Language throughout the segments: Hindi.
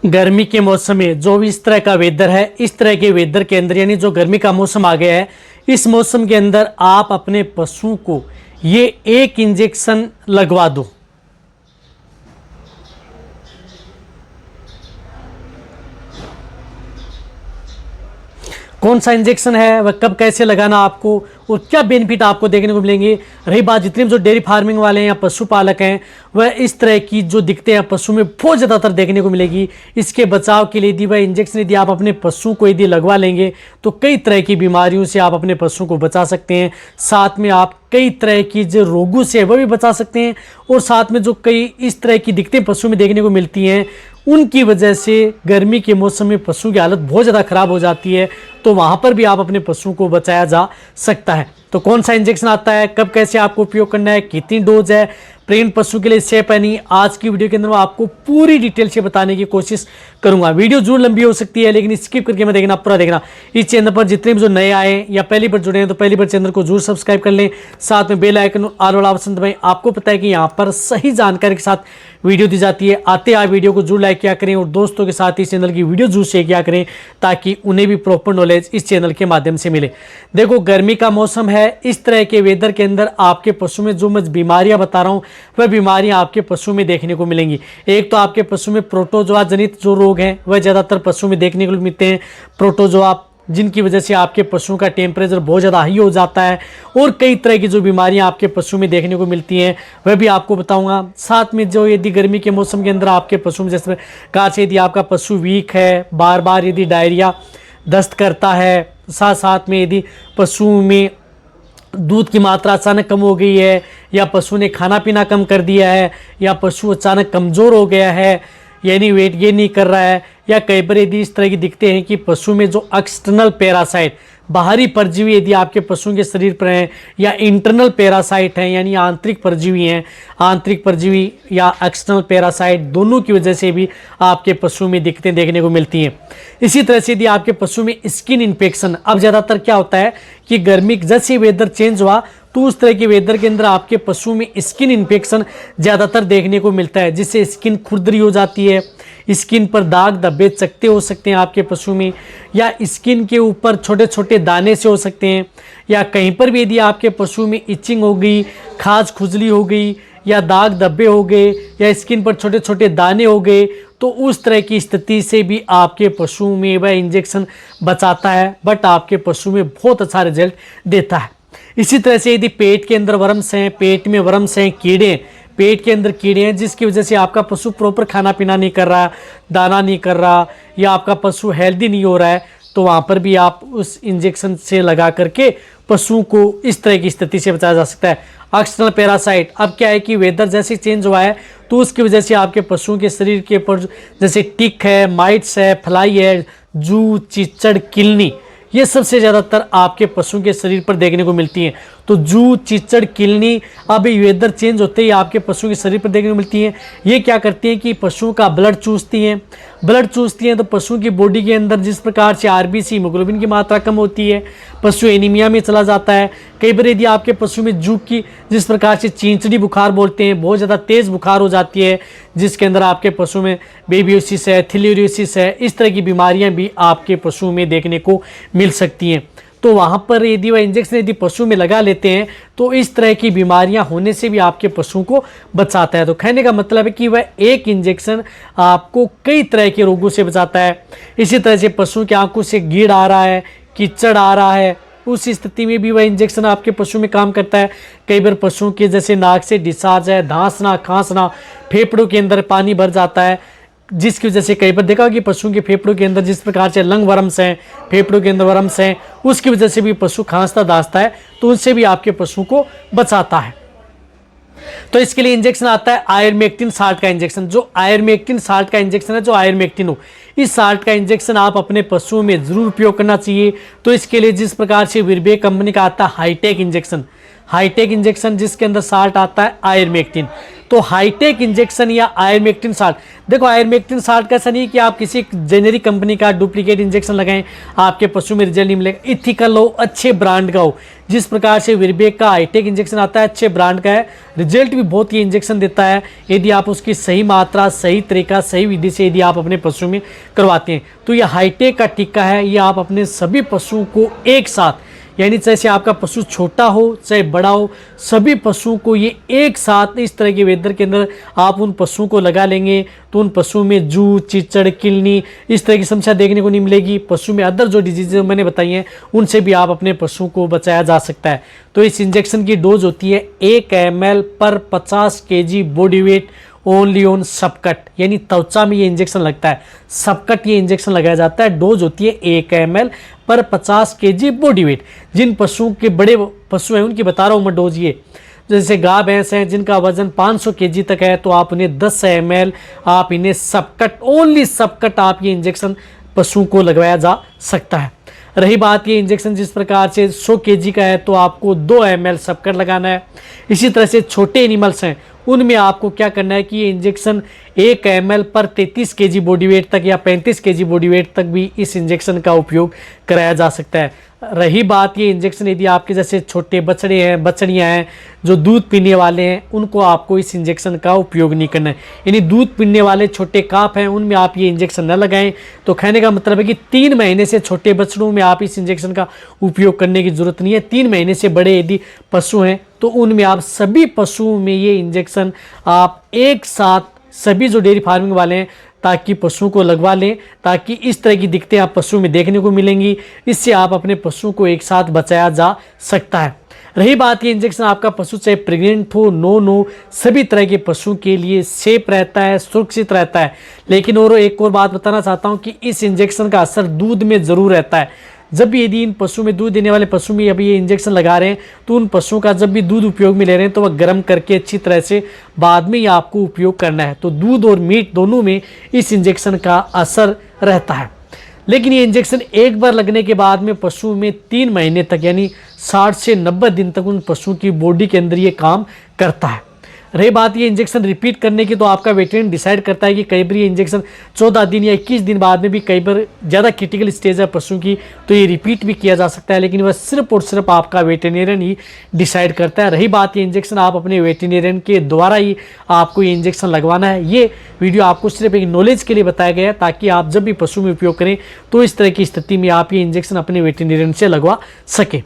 गर्मी के मौसम में जो भी इस तरह का वेदर है, इस तरह के वेदर के अंदर यानी जो गर्मी का मौसम आ गया है, इस मौसम के अंदर आप अपने पशु को ये एक इंजेक्शन लगवा दो। कौन सा इंजेक्शन है, वह कब कैसे लगाना आपको और क्या बेनिफिट आपको देखने को मिलेंगे। रही बात जितने भी जो डेयरी फार्मिंग वाले हैं या पशुपालक हैं, वह इस तरह की जो दिक्कतें हैं पशु में बहुत ज़्यादातर देखने को मिलेगी। इसके बचाव के लिए यदि वह इंजेक्शन यदि आप अपने पशु को यदि लगवा लेंगे तो कई तरह की बीमारियों से आप अपने पशु को बचा सकते हैं। साथ में आप कई तरह की जो रोगों से वह भी बचा सकते हैं और साथ में जो कई इस तरह की दिक्कतें पशु में देखने को मिलती हैं, उनकी वजह से गर्मी के मौसम में पशु की हालत बहुत ज़्यादा खराब हो जाती है, तो वहाँ पर भी आप अपने पशु को बचाया जा सकता है। तो कौन सा इंजेक्शन आता है, कब कैसे आपको उपयोग करना है, कितनी डोज है, प्रेग्नेंट पशु के लिए सेफ है नहीं, आज की वीडियो के अंदर मैं आपको पूरी डिटेल से बताने की कोशिश करूंगा। वीडियो जरूर लंबी हो सकती है लेकिन स्किप करके मैं देखना, पूरा देखना। इस चैनल पर जितने भी जो नए आए या पहली बार जुड़े हैं तो पहली बार चैनल को जरूर सब्सक्राइब कर लें, साथ में बेल आइकन ऑल वाला ऑप्शन दबाएं। आपको पता है कि यहाँ पर सही जानकारी के साथ वीडियो दी जाती है। आते आप वीडियो को जरूर लाइक किया करें और दोस्तों के साथ इस चैनल की वीडियो जरूर शेयर किया करें ताकि उन्हें भी प्रॉपर नॉलेज इस चैनल के माध्यम से मिले। देखो, गर्मी का मौसम है, इस तरह के वेदर के अंदर आपके पशु में जो मैं बीमारियां बता रहा हूं वह बीमारियां आपके पशु में देखने को मिलेंगी। एक तो आपके पशु में प्रोटोजोआ जनित जो रोग हैं वह ज़्यादातर पशु में देखने को मिलते हैं। प्रोटोजोआ जिनकी वजह से आपके पशु का टेम्परेचर बहुत ज़्यादा हाई हो जाता है और कई तरह की जो बीमारियां आपके पशु में देखने को मिलती हैं वह भी आपको बताऊंगा। साथ में जो यदि गर्मी के मौसम के अंदर आपके पशु में जैसे प्रकार से यदि आपका पशु वीक है, बार बार यदि डायरिया दस्त करता है, साथ साथ में यदि पशु में दूध की मात्रा अचानक कम हो गई है या पशु ने खाना पीना कम कर दिया है या पशु अचानक कमज़ोर हो गया है यानी वेट गेन नहीं कर रहा है, या कई बार यदि इस तरह की दिखते हैं कि पशु में जो एक्सटर्नल पैरासाइट बाहरी परजीवी यदि आपके पशु के शरीर पर हैं या इंटरनल पैरासाइट हैं यानी आंतरिक परजीवी हैं, आंतरिक परजीवी या एक्सटर्नल पैरासाइट दोनों की वजह से भी आपके पशु में दिक्कतें देखने को मिलती हैं। इसी तरह से यदि आपके पशु में स्किन इन्फेक्शन, अब ज़्यादातर क्या होता है कि गर्मी जैसे वेदर चेंज हुआ तो उस तरह के वेदर के अंदर आपके पशु में स्किन इन्फेक्शन ज़्यादातर देखने को मिलता है, जिससे स्किन खुरदरी हो जाती है, स्किन पर दाग धब्बे चकते हो सकते हैं आपके पशु में, या स्किन के ऊपर छोटे छोटे दाने से हो सकते हैं, या कहीं पर भी यदि आपके पशु में इचिंग हो गई, खाज खुजली हो गई या दाग धब्बे हो गए या स्किन पर छोटे छोटे दाने हो गए, तो उस तरह की स्थिति से भी आपके पशु में वह इंजेक्शन बचाता है, बट आपके पशु में बहुत अच्छा रिजल्ट देता है। इसी तरह से यदि पेट के अंदर वर्म्स हैं, पेट में वर्म्स हैं, कीड़े, पेट के अंदर कीड़े हैं जिसकी वजह से आपका पशु प्रॉपर खाना पीना नहीं कर रहा, दाना नहीं कर रहा या आपका पशु हेल्दी नहीं हो रहा है, तो वहाँ पर भी आप उस इंजेक्शन से लगा करके पशु को इस तरह की स्थिति से बचाया जा सकता है। एक्सटर्नल पैरासाइट, अब क्या है कि वेदर जैसे चेंज हुआ है तो उसकी वजह से आपके पशुओं के शरीर के ऊपर जैसे टिक है, माइट्स है, फ्लाई है, जू, चिचड़, किलनी, ये सबसे ज़्यादातर आपके पशु के शरीर पर देखने को मिलती हैं। तो जू, चिचड़, किलनी अब वेदर चेंज होते ही आपके पशु के शरीर पर देखने को मिलती हैं। ये क्या करती हैं कि पशु का ब्लड चूसती हैं, ब्लड चूसती हैं तो पशु की बॉडी के अंदर जिस प्रकार से आरबीसी हीमोग्लोबिन की मात्रा कम होती है, पशु एनीमिया में चला जाता है। कई बार यदि आपके पशु में जू की जिस प्रकार से चींचड़ी बुखार बोलते हैं, बहुत ज़्यादा तेज़ बुखार हो जाती है जिसके अंदर आपके पशु में बेबियोसिस है, थिलियोसिस है, इस तरह की बीमारियाँ भी आपके पशु में देखने को मिल सकती हैं। तो वहाँ पर यदि वह इंजेक्शन यदि पशु में लगा लेते हैं तो इस तरह की बीमारियां होने से भी आपके पशु को बचाता है। तो कहने का मतलब है कि वह एक इंजेक्शन आपको कई तरह के रोगों से बचाता है। इसी तरह से पशु की आंखों से कीड़ आ रहा है, कीचड़ आ रहा है, उस स्थिति में भी वह इंजेक्शन आपके पशु में काम करता है। कई बार पशु के जैसे नाक से डिस्चार्ज है, धांसना, खांसना, फेफड़ों के अंदर पानी भर जाता है, जिसकी वजह से कई बार देखा कि पशुओं के फेफड़ों के अंदर जिस प्रकार से लंग वर्म्स हैं, फेफड़ों के अंदर वर्म्स हैं, उसकी वजह से भी पशु खांसता दासता है, तो उनसे भी आपके पशु को बचाता है। तो इसके लिए इंजेक्शन आता है आयरमेक्टिन साल्ट का इंजेक्शन। जो आयरमेक्टिन साल्ट का इंजेक्शन है, जो आयरमेक्टिन हो, इस साल्ट का इंजेक्शन आप अपने पशुओं में जरूर उपयोग करना चाहिए। तो इसके लिए जिस प्रकार से विरबे कंपनी का आता है हाईटेक इंजेक्शन, हाईटेक इंजेक्शन जिसके अंदर साल्ट आता है आयरमेक्टिन, तो हाईटेक इंजेक्शन या आयरमेक्टिन 60, देखो आयरमेक्टिन 60 का ऐसा नहीं कि आप किसी जेनेरिक कंपनी का डुप्लीकेट इंजेक्शन लगाएं आपके पशु में रिजल्ट नहीं मिलेगा। इथिकल हो, अच्छे ब्रांड का हो, जिस प्रकार से वीरबैक का हाईटेक इंजेक्शन आता है अच्छे ब्रांड का है, रिजल्ट भी बहुत ही इंजेक्शन देता है यदि आप उसकी सही मात्रा, सही तरीका, सही विधि से यदि आप अपने पशु में करवाते हैं। तो ये हाईटेक का टीका है, ये आप अपने सभी पशुओं को एक साथ, यानी चाहे आपका पशु छोटा हो चाहे बड़ा हो, सभी पशुओं को ये एक साथ इस तरह के वेदर के अंदर आप उन पशुओं को लगा लेंगे तो उन पशुओं में जू, चिचड़, किलनी इस तरह की समस्या देखने को नहीं मिलेगी। पशु में अदर जो डिजीज मैंने बताई हैं उनसे भी आप अपने पशुओं को बचाया जा सकता है। तो इस इंजेक्शन की डोज होती है 1 ml पर 50 kg body weight only on subcut, यानी त्वचा में ये इंजेक्शन लगता है, सबकट ये इंजेक्शन लगाया जाता है। डोज होती है 1 ml पर 50 kg बॉडी वेट। जिन पशुओं के बड़े पशु हैं उनकी बता रहा हूँ मैं डोज ये, जैसे गाय भैंस हैं जिनका वजन 500 kg तक है तो आप उन्हें 10 ml आप इन्हें सबकट, ओनली सबकट आप ये इंजेक्शन पशुओं को लगवाया जा सकता है। रही बात ये इंजेक्शन जिस प्रकार से 100 kg का है तो आपको 2 ml सबकट लगाना है। इसी तरह से छोटे एनिमल्स हैं उनमें आपको क्या करना है कि ये इंजेक्शन 1 ml पर 33 kg बॉडी वेट तक या 35 kg बॉडी वेट तक भी इस इंजेक्शन का उपयोग कराया जा सकता है। रही बात ये इंजेक्शन यदि आपके जैसे छोटे बछड़े हैं, बछड़ियाँ हैं जो दूध पीने वाले हैं, उनको आपको इस इंजेक्शन का उपयोग नहीं करना है। यानी दूध पीने वाले छोटे काफ हैं उनमें आप ये इंजेक्शन न लगाएं। तो कहने का मतलब है कि 3 महीने से छोटे बछड़ों में आप इस इंजेक्शन का उपयोग करने की जरूरत नहीं है। 3 महीने से बड़े यदि पशु हैं तो उनमें आप सभी पशुओं में ये इंजेक्शन आप एक साथ सभी जो डेयरी फार्मिंग वाले हैं ताकि पशुओं को लगवा लें, ताकि इस तरह की दिक्कतें आप पशुओं में देखने को मिलेंगी। इससे आप अपने पशुओं को एक साथ बचाया जा सकता है। रही बात ये इंजेक्शन आपका पशु चाहे प्रेग्नेंट हो, नॉन हो, सभी तरह के पशुओं के लिए सेफ रहता है, सुरक्षित रहता है। लेकिन और एक और बात बताना चाहता हूँ कि इस इंजेक्शन का असर दूध में ज़रूर रहता है। जब भी यदि इन पशु में दूध देने वाले पशु में अभी ये इंजेक्शन लगा रहे हैं तो उन पशुओं का जब भी दूध उपयोग में ले रहे हैं तो वह गर्म करके अच्छी तरह से बाद में ही आपको उपयोग करना है। तो दूध और मीट दोनों में इस इंजेक्शन का असर रहता है। लेकिन ये इंजेक्शन एक बार लगने के बाद में पशु में 3 महीने तक यानी 60 से 90 दिन तक उन पशुओं की बॉडी के अंदर ये काम करता है। रही बात ये इंजेक्शन रिपीट करने की तो आपका वेटरनरी डिसाइड करता है कि कई बार ये इंजेक्शन 14 दिन या 21 दिन बाद में भी कई बार ज़्यादा क्रिटिकल स्टेज है पशु की तो ये रिपीट भी किया जा सकता है, लेकिन वह सिर्फ और सिर्फ आपका वेटरनरियन ही डिसाइड करता है। रही बात ये इंजेक्शन आप अपने वेटरनरियन के द्वारा ही आपको ये इंजेक्शन लगवाना है। ये वीडियो आपको सिर्फ एक नॉलेज के लिए बताया गया है ताकि आप जब भी पशु में उपयोग करें तो इस तरह की स्थिति में आप ये इंजेक्शन अपने वेटरनरियन से लगवा सकें।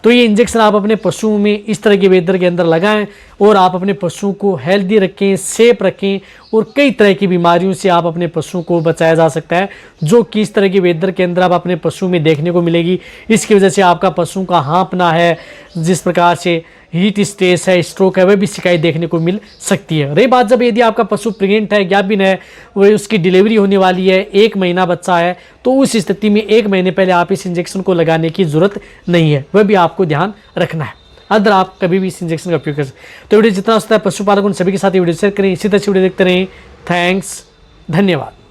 तो ये इंजेक्शन आप अपने पशुओं में इस तरह के वेदर के अंदर लगाएं और आप अपने पशुओं को हेल्दी रखें, सेफ रखें और कई तरह की बीमारियों से आप अपने पशुओं को बचाया जा सकता है जो कि इस तरह के वेदर के अंदर आप अपने पशु में देखने को मिलेगी। इसकी वजह से आपका पशुओं का हाँफना है, जिस प्रकार से हीट स्ट्रेस है, स्ट्रोक है, वह भी शिकायत देखने को मिल सकती है। रही बात जब यदि आपका पशु प्रेग्नेंट है, ज्ञापिन है, वह उसकी डिलीवरी होने वाली है, 1 महीना बच्चा है, तो उस स्थिति में 1 महीने पहले आप इस इंजेक्शन को लगाने की जरूरत नहीं है, वह भी आपको ध्यान रखना है। अदर आप कभी भी इस इंजेक्शन का उपयोग कर सकते हैं। तो वीडियो जितना होता है पशुपालक उन सभी के साथ वीडियो शेयर करें। इसी तरह से वीडियो देखते रहें। थैंक्स, धन्यवाद।